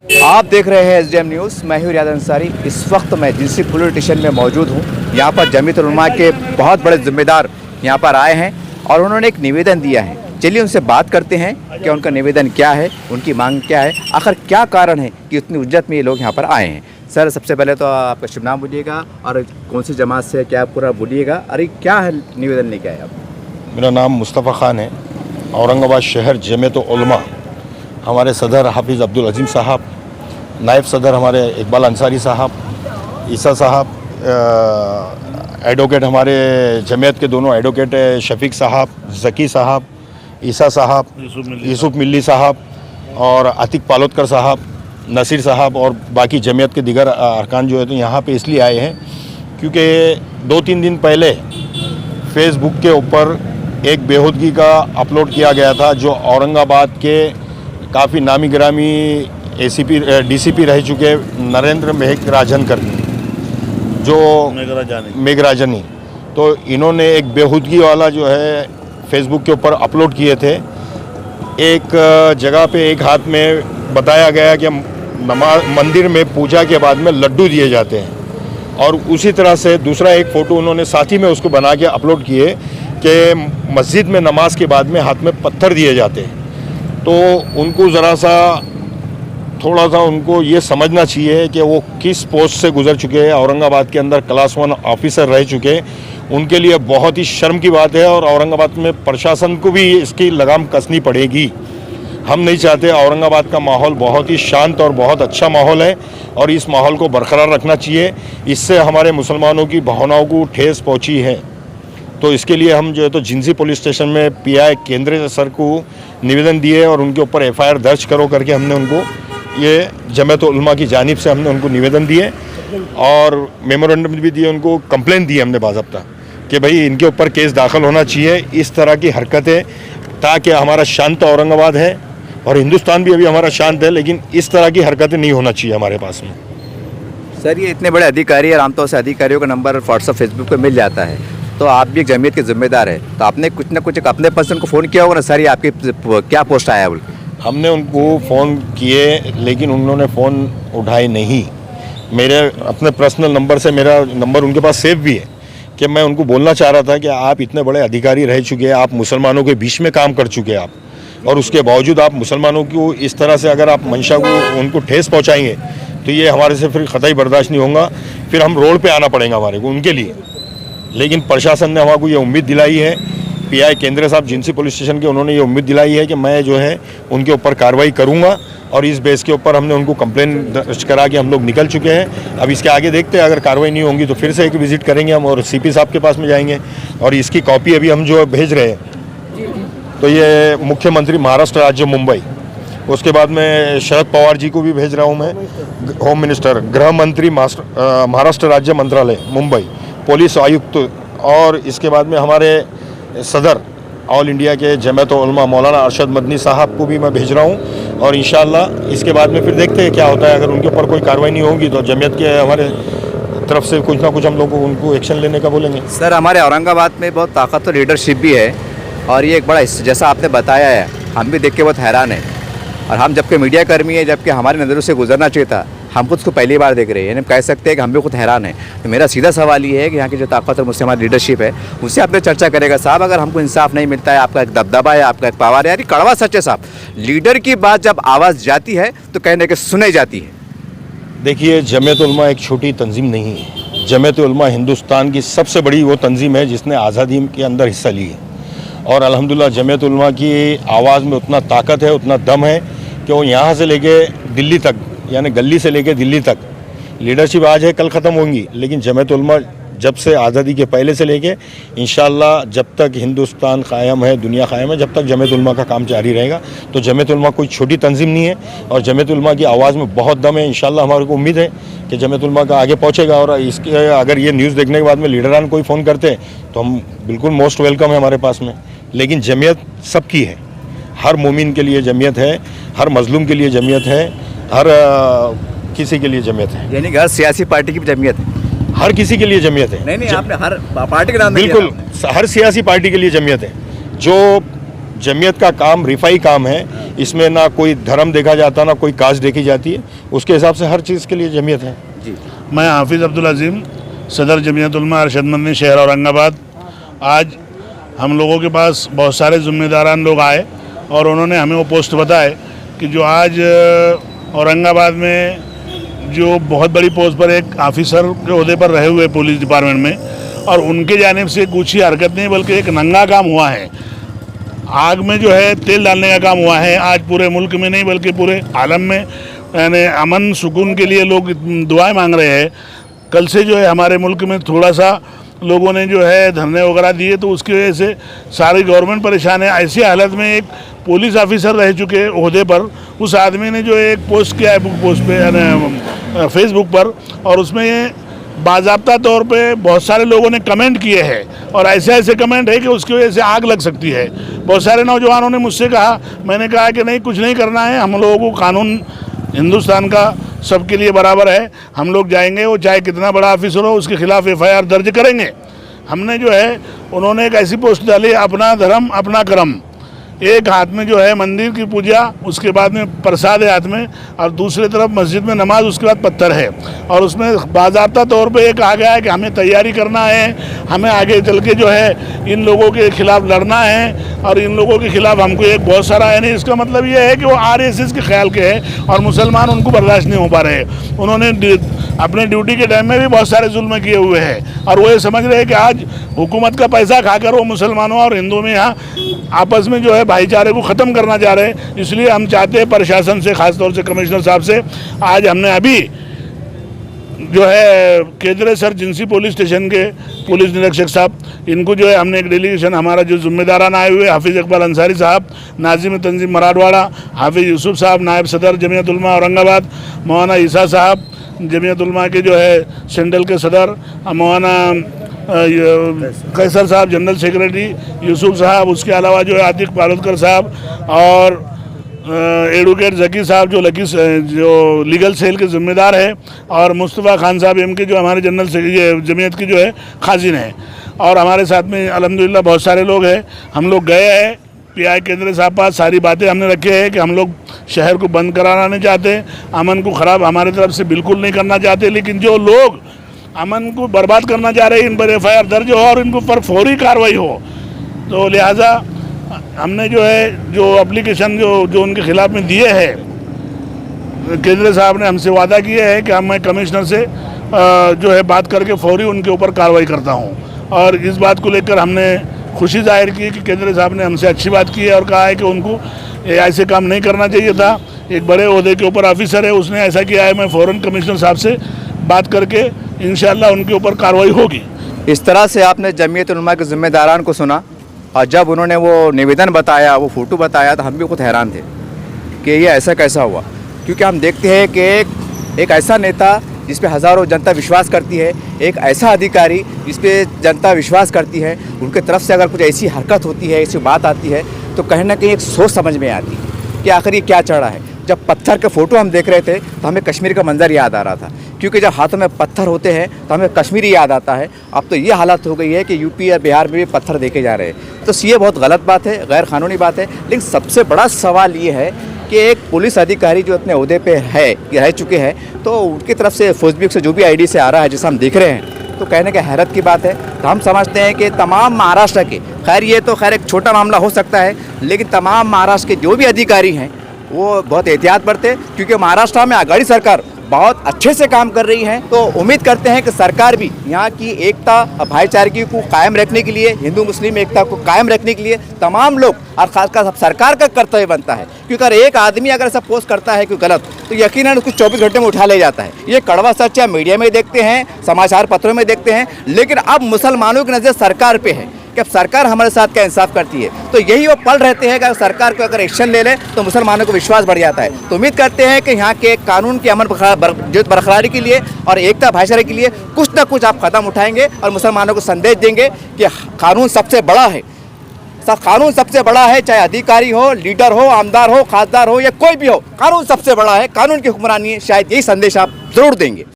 आप देख रहे हैं एसडीएम न्यूज़। मैं हूं रियाद अंसारी। इस वक्त मैं जिंसी पुलिस स्टेशन में मौजूद हूं। यहां पर जमीयतुल उलमा के बहुत बड़े जिम्मेदार यहां पर आए हैं और उन्होंने एक निवेदन दिया है। चलिए उनसे बात करते हैं कि उनका निवेदन क्या है, उनकी मांग क्या है, आखिर क्या कारण है कि उतनी उज्जत में ये लोग यहाँ पर आए हैं। सर, सबसे पहले तो आपका शुभ नाम बोलिएगा और कौन सी जमात से क्या पूरा बोलिएगा। अरे क्या है निवेदन लेके आए आप? मेरा नाम मुस्तफ़ा ख़ान है। औरंगाबाद शहर जमीयतुल उलमा, हमारे सदर हाफिज़ अब्दुल अजीम साहब, नायब सदर हमारे इकबाल अंसारी साहब, ईसा साहब, एडवोकेट हमारे जमीयत के दोनों एडवोकेट शफीक साहब, ज़की साहब, ईसा साहब, यूसुफ मिल्ली साहब और आतिक पालोदकर साहब, नसीर साहब और बाकी जमीयत के दीगर अरकान जो है तो यहाँ पे इसलिए आए हैं क्योंकि 2-3 दिन पहले फेसबुक के ऊपर एक बेहूदगी का अपलोड किया गया था जो औरंगाबाद के काफ़ी नामी गिरामी डीसीपी रह चुके नरेंद्र मेघराजन जो मेघराजनी, तो इन्होंने एक बेहूदगी वाला जो है फेसबुक के ऊपर अपलोड किए थे। एक जगह पे एक हाथ में बताया गया कि नमाज मंदिर में पूजा के बाद में लड्डू दिए जाते हैं और उसी तरह से दूसरा एक फ़ोटो उन्होंने साथ ही में उसको बना के अपलोड किए कि मस्जिद में नमाज के बाद में हाथ में पत्थर दिए जाते हैं। तो उनको ज़रा सा थोड़ा सा उनको ये समझना चाहिए कि वो किस पोस्ट से गुजर चुके हैं। औरंगाबाद के अंदर क्लास 1 ऑफिसर रह चुके हैं। उनके लिए बहुत ही शर्म की बात है और औरंगाबाद में प्रशासन को भी इसकी लगाम कसनी पड़ेगी। हम नहीं चाहते। औरंगाबाद का माहौल बहुत ही शांत और बहुत अच्छा माहौल है और इस माहौल को बरकरार रखना चाहिए। इससे हमारे मुसलमानों की भावनाओं को ठेस पहुंची है। तो इसके लिए हम जो है तो जिंसी पुलिस स्टेशन में पीआई केंद्रीय सर को निवेदन दिए और उनके ऊपर एफआईआर दर्ज करो करके हमने उनको ये जमीयतुल उलमा की जानिब से हमने उनको निवेदन दिए और मेमोरेंडम भी दिए, उनको कंप्लेंट दी हमने बाज़ाब्ता कि भाई इनके ऊपर केस दाखिल होना चाहिए। इस तरह की हरकतें, ताकि हमारा शांत औरंगाबाद है और हिंदुस्तान भी अभी हमारा शांत है, लेकिन इस तरह की हरकतें नहीं होना चाहिए हमारे पास में। सर, ये इतने बड़े अधिकारी और आमतौर से अधिकारियों का नंबर व्हाट्सअप फेसबुक पे मिल जाता है, तो आप भी एक जमीयत के जिम्मेदार है, तो आपने कुछ ना कुछ अपने पर्सन को फ़ोन किया होगा ना, सर ये आपकी क्या पोस्ट आया बोल? हमने उनको फ़ोन किए लेकिन उन्होंने फ़ोन उठाए नहीं। मेरे अपने पर्सनल नंबर से मेरा नंबर उनके पास सेव भी है कि मैं उनको बोलना चाह रहा था कि आप इतने बड़े अधिकारी रह चुके हैं, आप मुसलमानों के बीच में काम कर चुके हैं आप, और उसके बावजूद आप मुसलमानों को इस तरह से अगर आप मंशा को उनको ठेस पहुँचाएँगे तो ये हमारे से फिर ख़तई बर्दाश्त नहीं होगा। फिर हम रोड पर आना पड़ेगा हमारे को उनके लिए। लेकिन प्रशासन ने हमारे को ये उम्मीद दिलाई है, पीआई केंद्र साहब जिंसी पुलिस स्टेशन के, उन्होंने ये उम्मीद दिलाई है कि मैं जो है उनके ऊपर कार्रवाई करूंगा और इस बेस के ऊपर हमने उनको कंप्लेन दर्ज करा के हम लोग निकल चुके हैं। अब इसके आगे देखते हैं, अगर कार्रवाई नहीं होगी तो फिर से एक विज़िट करेंगे हम और सीपी साहब के पास में जाएंगे और इसकी कॉपी अभी हम जो भेज रहे हैं तो ये मुख्यमंत्री महाराष्ट्र राज्य मुंबई, उसके बाद में शरद पवार जी को भी भेज रहा हूँ मैं, होम मिनिस्टर, गृह मंत्री महाराष्ट्र राज्य मंत्रालय मुंबई, पुलिस आयुक्त, और इसके बाद में हमारे सदर ऑल इंडिया के जमीयतुल उलमा मौलाना अरशद मदनी साहब को भी मैं भेज रहा हूँ और इंशाअल्लाह इसके बाद में फिर देखते हैं क्या होता है। अगर उनके ऊपर कोई कार्रवाई नहीं होगी तो जमीयत के हमारे तरफ से कुछ ना कुछ हम लोग उनको एक्शन लेने का बोलेंगे। सर, हमारे औरंगाबाद में बहुत ताकत और लीडरशिप भी है और ये एक बड़ा जैसा आपने बताया है, हम भी देख के बहुत हैरान हैं और हम जबकि मीडिया कर्मी है, जबकि हमारी नज़रों से गुजरना चाहिए था, हम खुद को पहली बार देख रहे हैं, यानी कह सकते हैं कि हम भी खुद हैरान हैं। तो मेरा सीधा सवाल ये है कि यहाँ की जो ताकत और मुझसे हमारी लीडरशिप है उससे आपने चर्चा करेगा। साहब, अगर हमको इंसाफ नहीं मिलता है, आपका एक दबदबा है, आपका एक पावर है, यार कड़वा सच है साहब, लीडर की बात जब आवाज़ जाती है तो कहने के सुनाई जाती है। देखिए, जमीयतुल उलमा एक छोटी तंजीम नहीं है। जमीयतुल उलमा हिंदुस्तान की सबसे बड़ी वो तंजीम है जिसने आज़ादी के अंदर हिस्सा ली है और अल्हम्दुलिल्लाह जमीयतुल उलमा की आवाज़ में उतना ताकत है, उतना दम है कि वो यहाँ से लेके दिल्ली तक, यानी गली से लेके दिल्ली तक लीडरशिप आज है, कल ख़त्म होंगी, लेकिन जमीयतुल उलमा जब से आज़ादी के पहले से लेके इंशाअल्लाह जब तक हिंदुस्तान कायम है, दुनिया कायम है, जब तक जमीयतुल उलमा का काम जारी रहेगा। तो जमीयतुल उलमा कोई छोटी तंजीम नहीं है और जमीयतुल उलमा की आवाज़ में बहुत दम है। इंशाअल्लाह हमारे को उम्मीद है कि जमीयतुल उलमा का आगे पहुँचेगा और इसके अगर ये न्यूज़ देखने के बाद में लीडरान कोई फ़ोन करते हैं तो हम बिल्कुल मोस्ट वेलकम है हमारे पास में। लेकिन जमीयत सबकी है, हर मोमिन के लिए जमीयत है, हर मजलूम के लिए जमीयत है, हर किसी के लिए जमीयत है, यानी हर सियासी पार्टी की जमीयत है, हर किसी के लिए जमीयत है। नहीं, आपने हर पार्टी का नाम बिल्कुल हर सियासी पार्टी के लिए जमीयत है। जो जमीयत का काम रिफाई काम है, इसमें ना कोई धर्म देखा जाता ना कोई कास्ट देखी जाती है, उसके हिसाब से हर चीज़ के लिए जमीयत है। जी मैं हाफिज़ अब्दुल अजीम, सदर जमीयत उलमा अरशद मंदी शहर औरंगाबाद। आज हम लोगों के पास बहुत सारे ज़िम्मेदारान लोग आए और उन्होंने हमें वो पोस्ट बताए कि जो आज औरंगाबाद में जो बहुत बड़ी पोस्ट पर एक ऑफिसर के ओहदे पर रहे हुए पुलिस डिपार्टमेंट में, और उनके जानिब से कुछ ही हरकत नहीं बल्कि एक नंगा काम हुआ है। आग में जो है तेल डालने का काम हुआ है। आज पूरे मुल्क में नहीं बल्कि पूरे आलम में यानी अमन सुकून के लिए लोग दुआएं मांग रहे हैं। कल से जो है हमारे मुल्क में थोड़ा सा लोगों ने जो है धरने वगैरह दिए, तो उसकी वजह से सारी गवर्नमेंट परेशान है। ऐसी हालत में एक पुलिस ऑफिसर रह चुके ओहदे पर उस आदमी ने जो एक पोस्ट किया है पोस्ट पे यानी फेसबुक पर, और उसमें बाज़ाब्ता तौर पे बहुत सारे लोगों ने कमेंट किए हैं और ऐसे ऐसे कमेंट है कि उसकी वजह से आग लग सकती है। बहुत सारे नौजवानों ने मुझसे कहा, मैंने कहा कि नहीं, कुछ नहीं करना है, हम लोगों को कानून हिंदुस्तान का सबके लिए बराबर है। हम लोग जाएंगे, वो चाहे कितना बड़ा ऑफिसर हो, उसके खिलाफ FIR दर्ज करेंगे। हमने जो है उन्होंने एक ऐसी पोस्ट डाली, अपना धर्म अपना कर्म। एक हाथ में जो है मंदिर की पूजा, उसके बाद में प्रसाद है हाथ में, और दूसरी तरफ मस्जिद में नमाज, उसके बाद पत्थर है। और उसमें बाज़ाब्ता तौर पे एक आ गया है कि हमें तैयारी करना है, हमें आगे चल के जो है इन लोगों के खिलाफ लड़ना है, और इन लोगों के खिलाफ हमको एक बहुत सारा है नहीं। इसका मतलब ये है कि वो RSS के ख्याल के हैं और मुसलमान उनको बर्दाश्त नहीं हो पा रहे। उन्होंने अपने ड्यूटी के टाइम में भी बहुत सारे जुल्म किए हुए हैं, और वो ये समझ रहे हैं कि आज हुकूमत का पैसा खाकर वो मुसलमानों और हिंदुओं में यहाँ आपस में जो है भाईचारे को ख़त्म करना चाह रहे हैं। इसलिए हम चाहते हैं प्रशासन से, ख़ासतौर से कमिश्नर साहब से, आज हमने अभी जो है केजरे सर जिंसी पुलिस स्टेशन के पुलिस निरीक्षक साहब, इनको जो है हमने एक डेलीगेशन, हमारा जो ज़िम्मेदारान आए हुए हाफिज़ इकबाल अंसारी साहब, नाजिम तंजीम मराठवाड़ा, हाफिज़ यूसुफ साहब नायब सदर जमीयत उलमा औरंगाबाद, मौलाना ईसा साहब जमीयत उलमा के जो है सेंट्रल के सदर, मौलाना कैसर साहब जनरल सेक्रेटरी, यूसुफ साहब, उसके अलावा जो है आतिक पालोदकर साहब, और एडवोकेट जकी साहब जो लीगल सेल के ज़िम्मेदार है, और मुस्तफ़ा खान साहब MK जो हमारे जनरल जमीयत की जो है खाजिन है। और हमारे साथ में अल्हम्दुलिल्लाह बहुत सारे लोग हैं। हम लोग गए हैं PI केंद्र साहब पास, सारी बातें हमने रखी है कि हम लोग शहर को बंद कराना नहीं चाहते, अमन को ख़राब हमारी तरफ से बिल्कुल नहीं करना चाहते, लेकिन जो लोग अमन को बर्बाद करना चाह रहे हैं, इन पर FIR दर्ज हो और इनको पर फौरी कार्रवाई हो। तो लिहाजा हमने जो है जो एप्लीकेशन जो उनके खिलाफ में दिए हैं, केंद्र साहब ने हमसे वादा किया है कि मैं कमिश्नर से जो है बात करके फौरी उनके ऊपर कार्रवाई करता हूं। और इस बात को लेकर हमने खुशी जाहिर की कि केंद्र साहब ने हमसे अच्छी बात की है और कहा है कि उनको ऐसे काम नहीं करना चाहिए था। एक बड़े ओहदे के ऊपर ऑफिसर है, उसने ऐसा किया है। मैं फ़ौरन कमिश्नर साहब से बात करके इंशाअल्लाह उनके ऊपर कार्रवाई होगी। इस तरह से आपने जमीयत उलमा के ज़िम्मेदारान को सुना, और जब उन्होंने वो निवेदन बताया, वो फ़ोटो बताया, तो हम भी खुद हैरान थे कि ये ऐसा कैसा हुआ। क्योंकि हम देखते हैं कि एक ऐसा नेता जिस पे हज़ारों जनता विश्वास करती है, एक ऐसा अधिकारी जिस पे जनता विश्वास करती है, उनके तरफ से अगर कुछ ऐसी हरकत होती है, ऐसी बात आती है, तो कहीं ना कहीं एक सोच समझ में आती है कि आखिर ये क्या चढ़ा है। जब पत्थर के फ़ोटो हम देख रहे थे तो हमें कश्मीर का मंजर याद आ रहा था, क्योंकि जब हाथों में पत्थर होते हैं तो हमें कश्मीरी याद आता है। अब तो ये हालत हो गई है कि यूपी या बिहार में भी पत्थर देखे जा रहे हैं। तो ये बहुत गलत बात है, गैर कानूनी बात है। लेकिन सबसे बड़ा सवाल ये है कि एक पुलिस अधिकारी जो अपने ओहदे पे है, रह चुके हैं, तो उनकी तरफ से फेसबुक से जो भी ID से आ रहा है, जैसा हम देख रहे हैं, तो कहने का हैरत की बात है। तो हम समझते हैं कि तमाम महाराष्ट्र के, खैर ये तो खैर एक छोटा मामला हो सकता है, लेकिन तमाम महाराष्ट्र के जो भी अधिकारी हैं वो बहुत एहतियात बरते, क्योंकि महाराष्ट्र में आघाड़ी सरकार बहुत अच्छे से काम कर रही है। तो उम्मीद करते हैं कि सरकार भी यहाँ की एकता और भाईचारे को कायम रखने के लिए, हिंदू मुस्लिम एकता को कायम रखने के लिए तमाम लोग, और खासकर सब सरकार का कर्तव्य बनता है। क्योंकि अगर एक आदमी अगर ऐसा पोस्ट करता है कोई गलत, तो यकीनन उसको 24 घंटे में उठा ले जाता है। ये कड़वा सच है, मीडिया में देखते हैं, समाचार पत्रों में देखते हैं, लेकिन अब मुसलमानों की नज़र सरकार पे है कि अब सरकार हमारे साथ क्या इंसाफ करती है। तो यही वो पल रहते हैं कि अगर सरकार को अगर एक्शन ले ले तो मुसलमानों को विश्वास बढ़ जाता है। तो उम्मीद करते हैं कि यहाँ के कानून के अमन बरकरारी के लिए और एकता भाईचारे के लिए कुछ ना कुछ आप कदम उठाएंगे और मुसलमानों को संदेश देंगे कि कानून सबसे बड़ा है। कानून सबसे बड़ा है, चाहे अधिकारी हो, लीडर हो, आमदार हो, खासदार हो या कोई भी हो, कानून सबसे बड़ा है, कानून की हुक्मरानी है। शायद यही संदेश आप जरूर देंगे।